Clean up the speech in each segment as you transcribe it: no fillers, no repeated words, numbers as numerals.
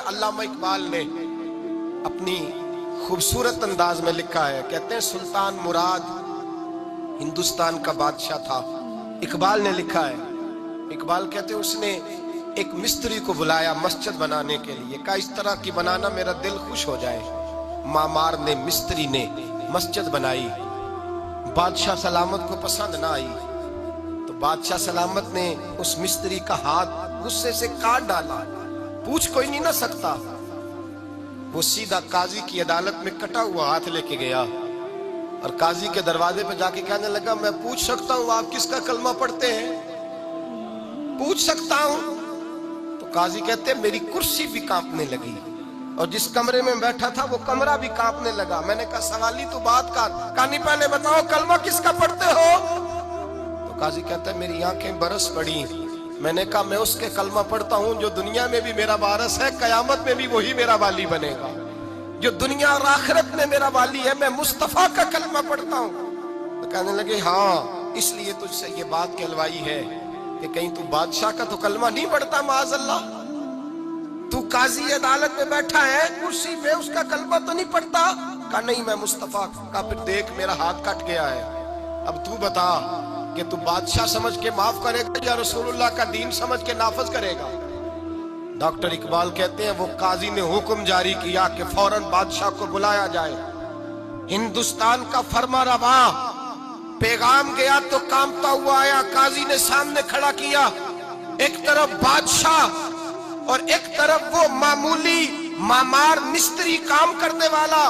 علامہ اقبال نے اپنی خوبصورت انداز میں لکھا ہے، کہتے ہیں سلطان مراد ہندوستان کا بادشاہ تھا۔ اقبال نے لکھا ہے، اقبال کہتے ہیں اس نے ایک مستری کو بلایا مسجد بنانے کے لیے، کہا اس طرح کی بنانا میرا دل خوش ہو جائے۔ معمار نے، مستری نے مسجد بنائی، بادشاہ سلامت کو پسند نہ آئی تو بادشاہ سلامت نے اس مستری کا ہاتھ غصے سے کاٹ ڈالا، پوچھ کوئی نہیں نہ سکتا۔ وہ سیدھا قاضی کی عدالت میں کٹا ہوا ہاتھ لے کے گیا اور قاضی کے دروازے پہ جا کے کہنے لگا میں پوچھ سکتا ہوں آپ کس کا کلمہ پڑھتے ہیں؟ پوچھ سکتا ہوں؟ تو قاضی کہتے ہیں میری کرسی بھی کانپنے لگی اور جس کمرے میں بیٹھا تھا وہ کمرہ بھی کانپنے لگا۔ میں نے کہا سوالی تو بات کر، کہانی پہلے بتاؤ کلمہ کس کا پڑھتے ہو؟ تو قاضی کہتا ہے میری آنکھیں برس پڑی۔ میں نے کہا میں اس کے کلمہ پڑھتا ہوں جو دنیا میں بھی میرا وارث ہے، قیامت میں بھی وہی میرا والی بنے گا۔ جو دنیا اور آخرت میں میرا والی ہے، میں مصطفیٰ کا کلمہ پڑھتا ہوں۔ تو کہنے لگے ہاں اس لیے تجھ سے یہ بات کہلوائی ہے کہ کہیں تو بادشاہ کا تو کلمہ نہیں پڑھتا، معاذ اللہ، تو قاضی عدالت میں بیٹھا ہے کرسی پہ، اس کا کلمہ تو نہیں پڑھتا؟ کہا نہیں میں مصطفیٰ کا۔ پھر دیکھ میرا ہاتھ کٹ گیا ہے، اب تو بتا کہ تو بادشاہ سمجھ کے معاف کرے گا یا رسول اللہ کا دین سمجھ کے نافذ کرے گا؟ ڈاکٹر اقبال کہتے ہیں وہ قاضی نے حکم جاری کیا کہ فوراً بادشاہ کو بلایا جائے۔ ہندوستان کا فرما روا پیغام گیا تو کانپتا ہوا آیا، قاضی نے سامنے کھڑا کیا، ایک طرف بادشاہ اور ایک طرف وہ معمولی معمار مستری کام کرنے والا۔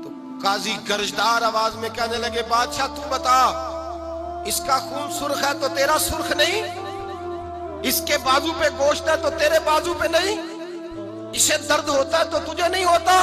تو قاضی گرجدار آواز میں کہنے لگے بادشاہ تو بتا، اس کا خون سرخ ہے تو تیرا سرخ نہیں؟ اس کے بازو پہ گوشت ہے تو تیرے بازو پہ نہیں؟ اسے درد ہوتا ہے تو تجھے نہیں ہوتا؟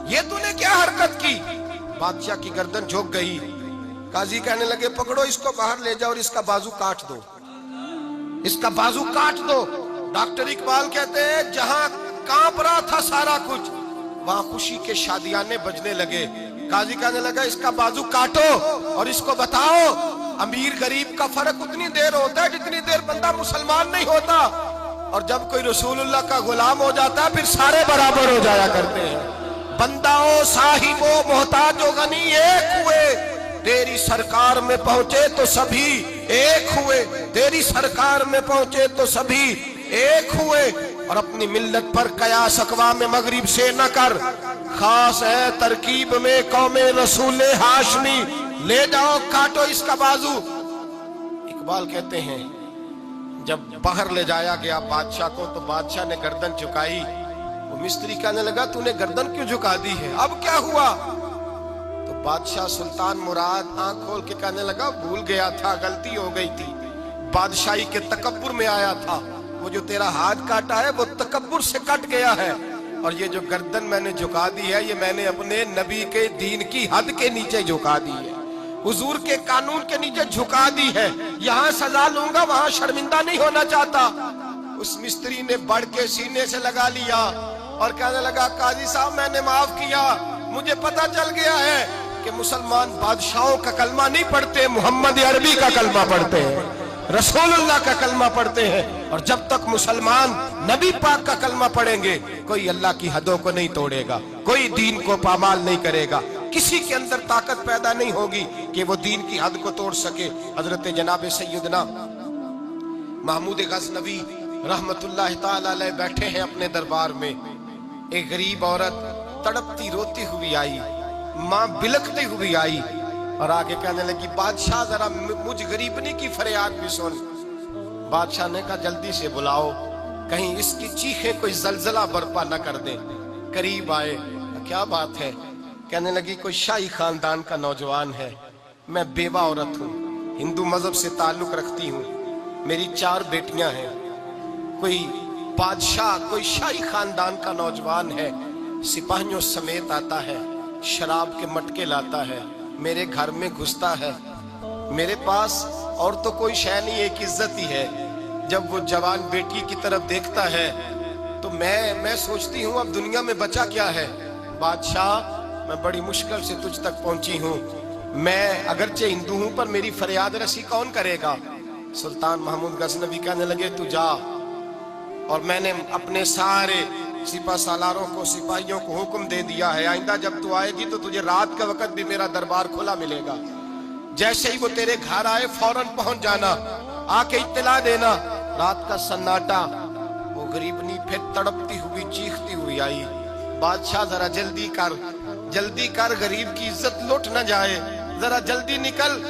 یہ تو نے کیا حرکت کی؟ بادشاہ کی گردن جھک گئی۔ قاضی کہنے لگے پکڑو اس کو باہر لے جاؤ اور اس کا بازو کاٹ دو، اس کا بازو کاٹ دو۔ ڈاکٹر اقبال کہتے ہیں جہاں کانپ رہا تھا سارا کچھ، وہاں خوشی کے شادیانے بجنے لگے۔ قاضی کہنے لگا اس کا بازو کاٹو اور اس کو بتاؤ امیر غریب کا فرق اتنی دیر ہوتا ہے جتنی دیر بندہ مسلمان نہیں ہوتا، اور جب کوئی رسول اللہ کا غلام ہو جاتا ہے پھر سارے برابر ہو جایا کرتے ہیں۔ بنداؤ صاحب و محتاج و غنی ایک ہوئے، تیری سرکار میں پہنچے تو سبھی ایک ہوئے، تیری سرکار میں پہنچے تو سبھی ایک ہوئے۔ اور اپنی ملت پر قیاس اقوام مغرب سے نہ کر، خاص ہے ترکیب میں قوم رسول ہاشمی، لے جاؤ کاٹو اس کا بازو۔ اقبال کہتے ہیں جب باہر لے جایا گیا بادشاہ کو تو بادشاہ نے گردن جھکائی۔ وہ مستری کہنے لگا تو نے گردن کیوں جھکا دی ہے، اب کیا ہوا؟ تو بادشاہ سلطان مراد آنکھ کھول کے کہنے لگا بھول گیا تھا، غلطی ہو گئی تھی، بادشاہی کے تکبر میں آیا تھا، وہ جو تیرا ہاتھ کاٹا ہے وہ تکبر سے کٹ گیا ہے، اور یہ جو گردن میں نے جھکا دی ہے یہ میں نے اپنے نبی کے دین کی حد کے نیچے جھکا دی ہے، حضور کے قانون کے نیچے جھکا دی ہے، یہاں سزا لوں گا وہاں شرمندہ نہیں ہونا چاہتا۔ اس مستری نے بڑھ کے سینے سے لگا لیا اور کہنے لگا قاضی صاحب میں نے معاف کیا، مجھے پتا چل گیا ہے کہ مسلمان بادشاہوں کا کلمہ نہیں پڑھتے، محمد عربی کا کلمہ پڑھتے ہیں، رسول اللہ کا کلمہ پڑھتے ہیں، اور جب تک مسلمان نبی پاک کا کلمہ پڑھیں گے کوئی اللہ کی حدوں کو نہیں توڑے گا، کوئی دین کو پامال نہیں کرے گا، کسی کے اندر طاقت پیدا نہیں ہوگی کہ وہ دین کی حد کو توڑ سکے۔ حضرت جناب سیدنا محمود غزنوی رحمت اللہ تعالی علیہ بیٹھے ہیں اپنے دربار میں، ایک غریب عورت تڑپتی روتی ہوئی آئی، ماں بلکتی ہوئی آئی اور آگے کہنے لگی بادشاہ ذرا مجھ غریبنی کی فریاد بھی سن۔ بادشاہ نے کہا جلدی سے بلاؤ، کہیں اس کی چیخیں کوئی زلزلہ برپا نہ کر دیں۔ قریب آئے، کیا بات ہے؟ کہنے لگی کوئی شاہی خاندان کا نوجوان ہے، میں بیوہ عورت ہوں، ہندو مذہب سے تعلق رکھتی ہوں، میری 4 بیٹیاں ہیں، کوئی بادشاہ کوئی شاہی خاندان کا نوجوان ہے، سپاہیوں سمیت آتا ہے، شراب کے مٹکے لاتا ہے، میرے گھر میں گھستا ہے، میرے پاس اور تو کوئی شے نہیں، ایک عزت ہی ہے۔ جب وہ جوان بیٹی کی طرف دیکھتا ہے تو میں سوچتی ہوں اب دنیا میں بچا کیا ہے۔ بادشاہ میں بڑی مشکل سے تجھ تک پہنچی ہوں، میں اگرچہ ہندو ہوں پر میری فریاد رسی کون کرے گا؟ سلطان محمود غزنوی کہنے لگے تو جا، اور میں نے اپنے سارے سپہ سالاروں کو سپاہیوں کو حکم دے دیا ہے آئندہ جب تو آئے گی تو تجھے رات کا وقت بھی میرا دربار کھلا ملے گا، جیسے ہی وہ تیرے گھر آئے فوراً پہنچ جانا، آ کے اطلاع دینا۔ رات کا سناٹا، وہ غریبنی پھر تڑپتی ہوئی چیختی ہوئی آئی، بادشاہ ذرا جلدی کر غریب کی عزت لٹ نہ جائے، ذرا جلدی نکل،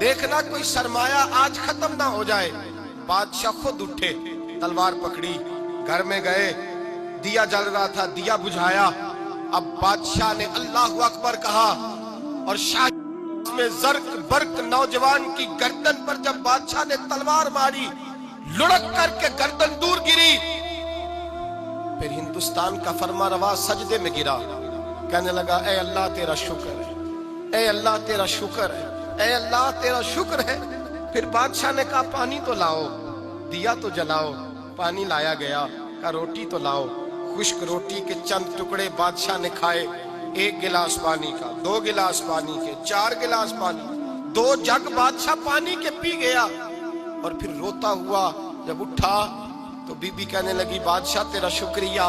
دیکھنا کوئی سرمایہ آج ختم نہ ہو جائے۔ بادشاہ خود اٹھے، تلوار پکڑی، گھر میں گئے، دیا جل رہا تھا، دیا بجھایا۔ اب بادشاہ نے اللہ اکبر کہا اور شاہ میں زرق برق نوجوان کی گردن پر جب بادشاہ نے تلوار ماری، لڑک کر کے گردن دور گری۔ پھر ہندوستان کا فرما روا سجدے میں گرا، کہنے لگا اے اللہ تیرا شکر ہے، اے اللہ تیرا شکر ہے، اے اللہ تیرا شکر ہے۔ پھر بادشاہ نے کہا پانی تو لاؤ، دیا تو جلاؤ، پانی لایا گیا، کہا روٹی تو لاؤ۔ خشک روٹی کے چند ٹکڑے بادشاہ نے کھائے، 1 گلاس پانی کا، 2 گلاس پانی کے، 4 گلاس پانی، 2 جگ بادشاہ پانی کے پی گیا۔ اور پھر روتا ہوا جب اٹھا تو بی بی کہنے لگی بادشاہ تیرا شکریہ،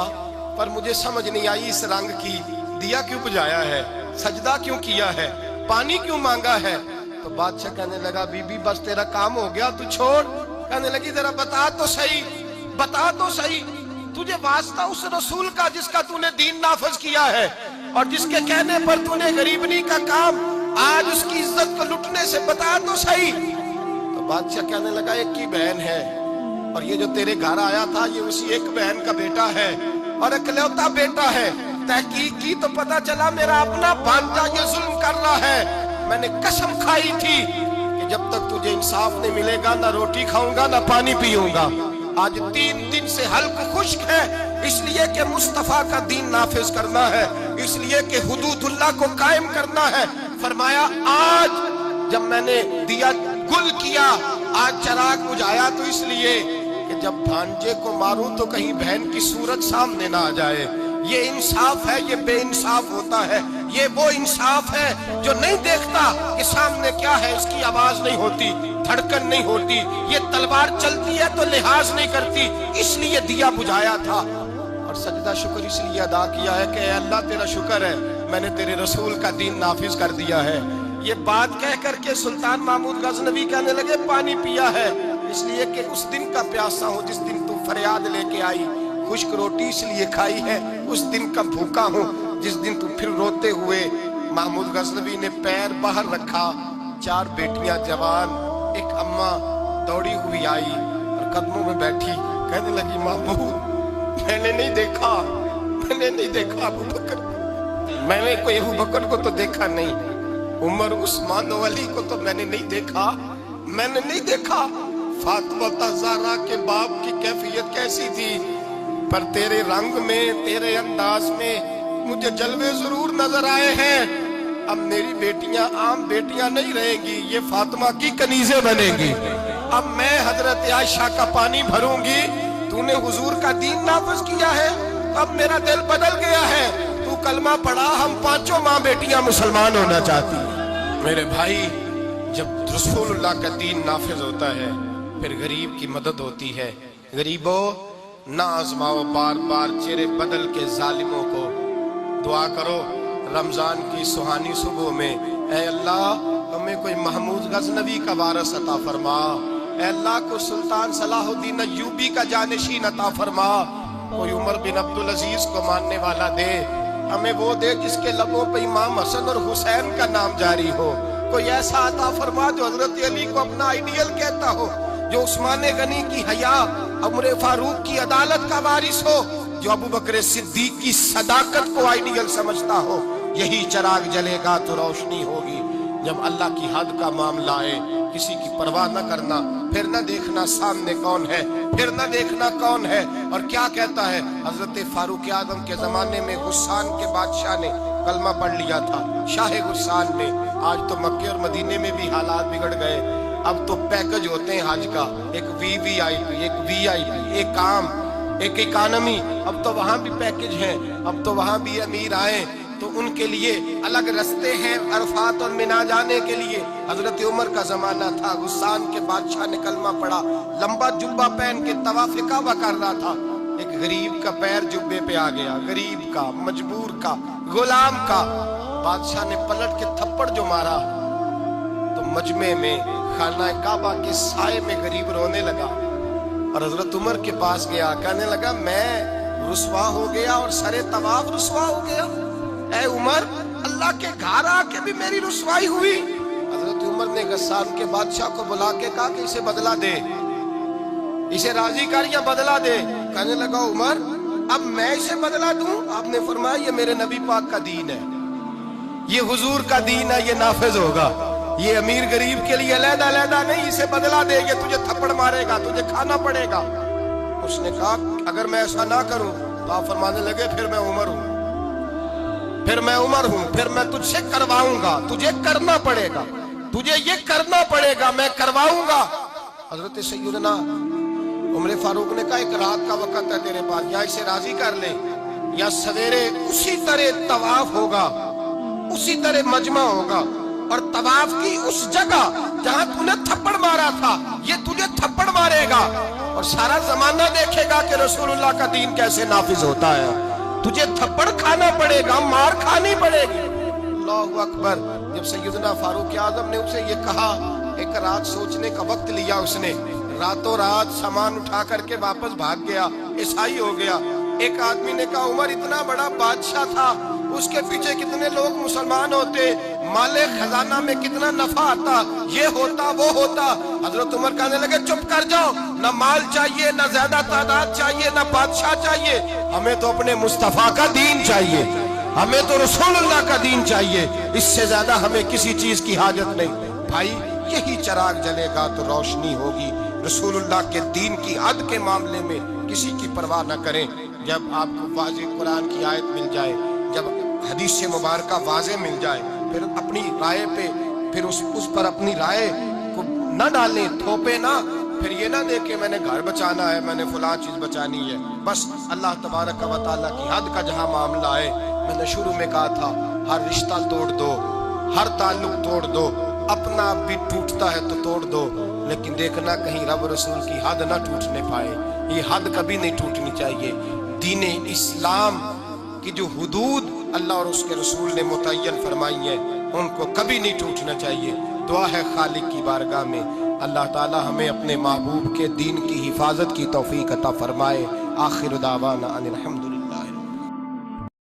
پر مجھے سمجھ نہیں آئی اس رنگ کی، دیا کیوں بجھایا ہے، سجدہ کیوں کیا ہے، پانی کیوں مانگا ہے؟ تو بادشاہ کہنے لگا بی بی بس تیرا کام ہو گیا، تو چھوڑ۔ کہنے لگی ذرا بتا تو صحیح، تجھے واسطہ اس رسول کا جس کا تو نے دین نافذ کیا ہے اور جس کے کہنے پر تو نے غریبنی کا کام آج اس کی عزت کو لٹنے سے بتا تو صحیح۔ تو بادشاہ کہنے لگا ایک کی بہن ہے اور یہ جو تیرے گھر آیا تھا یہ اسی ایک بہن کا بیٹا ہے اور اکلوتا بیٹا ہے۔ تحقیق کی تو پتا چلا میرا اپنا بھانجا یہ ظلم کر رہا ہے۔ میں نے قسم کھائی تھی کہ جب تک تجھے انصاف نہیں ملے گا نہ روٹی کھاؤں گا نہ پانی پیوں گا۔ آج 3 دن سے حلق خشک ہے، اس لیے کہ مصطفیٰ کا دین نافذ کرنا ہے، اس لیے کہ حدود اللہ کو قائم کرنا ہے۔ فرمایا آج جب میں نے دیا گل کیا، آج چراغ بجھایا تو اس لیے کہ جب بھانجے کو ماروں تو کہیں بہن کی صورت سامنے نہ آ جائے۔ یہ انصاف ہے، یہ بے انصاف ہوتا ہے۔ یہ وہ انصاف ہے جو نہیں دیکھتا کہ سامنے کیا ہے، اس کی آواز نہیں ہوتی، دھڑکن نہیں ہوتی، یہ تلوار چلتی ہے تو لحاظ نہیں کرتی، اس لیے دیا بجھایا تھا۔ اور سجدہ شکر اس لیے ادا کیا ہے کہ اے اللہ تیرا شکر ہے میں نے تیرے رسول کا دین نافذ کر دیا ہے۔ یہ بات کہہ کر کے سلطان محمود غزنوی کہنے لگے پانی پیا ہے، اس لیے کہ اس دن کا پیاسا ہوں جس دن تو فریاد لے کے آئی، خشک روٹی اس لیے کھائی ہے اس دن کا بھوکا ہوں جس دن تو پھر روتے ہوئے۔ محمود غزنوی نے پیر باہر رکھا، 4 بیٹیاں جوان، ایک اماں دوڑی ہوئی آئی اور قدموں میں بیٹھی، کہنے لگی محمود میں نے نہیں دیکھا ابو بکر، میں نے کوئی ابو بکر کو تو دیکھا نہیں، عمر عثمان و علی کو تو میں نے نہیں دیکھا، فاطمہ زہرا کے باپ کی کیفیت کیسی تھی، پر تیرے رنگ میں تیرے انداز میں مجھے جلوے ضرور نظر آئے ہیں۔ اب میری بیٹیاں عام بیٹیاں نہیں رہیں گی، یہ فاطمہ کی کنیزیں بنیں گی۔ اب میں حضرت عائشہ کا پانی بھروں گی، تو نے حضور کا دین نافذ کیا ہے، اب میرا دل بدل گیا ہے، تو کلمہ پڑھا، ہم 5 ماں بیٹیاں مسلمان ہونا چاہتی ہیں۔ میرے بھائی جب رسول اللہ کا دین نافذ ہوتا ہے پھر غریب کی مدد ہوتی ہے۔ غریبوں نہ آزماؤ بار بار چہرے بدل کے ظالموں کو، دعا کرو رمضان کی سہانی صبح میں اے اللہ ہمیں کوئی محمود غزنوی کا وارث عطا فرما، اے اللہ کو سلطان صلاح الدین ایوبی کا جانشین عطا فرما، کوئی عمر بن عبدالعزیز کو ماننے والا دے، ہمیں وہ دے جس کے لبوں پہ امام حسن اور حسین کا نام جاری ہو، کوئی ایسا عطا فرما جو حضرت علی کو اپنا آئیڈیل کہتا ہو، جو عثمان غنی کی حیا، عمر فاروق کی عدالت کا وارث ہو، جو ابو بکر صدیق کی صداقت کو آئیڈیل سمجھتا ہو۔ یہی چراغ جلے گا تو روشنی ہوگی۔ جب اللہ کی حد کا معاملہ آئے کسی کی پرواہ نہ کرنا، پھر نہ دیکھنا سامنے کون ہے، پھر نہ دیکھنا کون ہے اور کیا کہتا ہے۔ حضرت فاروق اعظم کے زمانے میں غسان کے بادشاہ نے کلمہ پڑھ لیا تھا، شاہ غسان نے۔ آج تو مکے اور مدینے میں بھی حالات بگڑ گئے، اب تو پیکج ہوتے ہیں حج کا، ایک وی آئی پی، ایک وی آئی پی، ایک عام، ایک اکانومی، اب تو وہاں بھی پیکج ہیں، اب تو وہاں بھی امیر آئیں تو ان کے لیے الگ رستے ہیں عرفات اور منا جانے کے لیے۔ حضرت عمر کا زمانہ تھا، غسان کے بادشاہ نے کلمہ پڑھا، لمبا جبہ پہن کے طواف کعبہ کر رہا تھا، ایک غریب کا پیر جبے پہ آ گیا، غریب کا، مجبور کا، غلام کا۔ بادشاہ نے پلٹ کے تھپڑ جو مارا تو مجمع میں خانہ کعبہ کے سائے میں غریب رونے لگا، اور حضرت عمر کے پاس گیا، کہنے لگا میں رسوا ہو گیا اور سرے طواف رسوا ہو گیا۔ اے عمر، اللہ کے گھر آ کے بھی میری رسوائی ہوئی۔ حضرت عمر نے غسان کے بادشاہ کو بلا کے کہا کہ اسے بدلہ دے، اسے راضی کر یا بدلہ دے۔ کہنے لگا عمر اب میں اسے بدلہ دوں؟ آپ نے فرمایا یہ میرے نبی پاک کا دین ہے، یہ حضور کا دین ہے، یہ نافذ ہوگا، یہ امیر غریب کے لیے علیحدہ علیحدہ نہیں، اسے بدلہ دے، یہ تجھے تھپڑ مارے گا، تجھے کھانا پڑے گا۔ اس نے کہا اگر میں ایسا نہ کروں تو آپ فرمانے لگے پھر میں عمر ہوں، پھر میں عمر ہوں، پھر میں تجھ سے کرواؤں گا، تجھے کرنا پڑے گا، تجھے یہ کرنا پڑے گا، میں کرواؤں گا۔ حضرت سیدنا عمر فاروق نے کہا ایک رات کا وقت ہے تیرے پاس، یا اسے راضی کر لے یا سویرے اسی طرح طواف ہوگا، اسی طرح مجمع ہوگا، اور طواف کی اس جگہ جہاں تو نے تھپڑ مارا تھا یہ تجھے تھپڑ مارے گا، اور سارا زمانہ دیکھے گا کہ رسول اللہ کا دین کیسے نافذ ہوتا ہے۔ تجھے تھپڑ کھانا پڑے گا، مار کھانی پڑے گی۔ اللہ اکبر۔ جب سیدنا فاروق اعظم نے اسے یہ کہا، ایک رات سوچنے کا وقت لیا، اس نے راتوں رات سامان اٹھا کر کے واپس بھاگ گیا، عیسائی ہو گیا۔ ایک آدمی نے کہا عمر اتنا بڑا بادشاہ تھا، اس کے پیچھے کتنے لوگ مسلمان ہوتے، مال خزانہ میں کتنا نفع آتا، یہ ہوتا وہ ہوتا۔ حضرت عمر کہنے لگے چپ کر جاؤ، نہ مال چاہیے، نہ زیادہ تعداد چاہیے، نہ بادشاہ چاہیے، ہمیں تو اپنے مصطفیٰ کا دین چاہیے، ہمیں تو رسول اللہ کا دین چاہیے، اس سے زیادہ ہمیں کسی چیز کی حاجت نہیں۔ بھائی یہی چراغ جلے گا تو روشنی ہوگی۔ رسول اللہ کے دین کی حد کے معاملے میں کسی کی پرواہ نہ کریں۔ جب آپ کو واضح قرآن کی آیت مل جائے، جب حدیث مبارکہ واضح مل جائے، پھر اپنی رائے پہ پھر اس پر اپنی رائے کو نہ ڈالیں، تھوپے نہ، پھر یہ نہ دے کہ میں نے گھر بچانا ہے، میں نے فلاں چیز بچانی ہے۔ بس اللہ تبارک و تعالیٰ کی حد کا جہاں معاملہ ہے، میں نے شروع میں کہا تھا ہر رشتہ توڑ دو، ہر تعلق توڑ دو، اپنا آپ بھی ٹوٹتا ہے تو توڑ دو، لیکن دیکھنا کہیں رب رسول کی حد نہ ٹوٹنے پائے۔ یہ حد کبھی نہیں ٹوٹنی چاہیے۔ دین اسلام کی جو حدود اللہ اور اس کے رسول نے متعین فرمائی ہیں ان کو کبھی نہیں ٹوٹنا چاہیے۔ دعا ہے خالق کی بارگاہ میں اللہ تعالی ہمیں اپنے محبوب کے دین کی حفاظت کی توفیق عطا فرمائے۔ آخر دعوانا ان الحمدللہ۔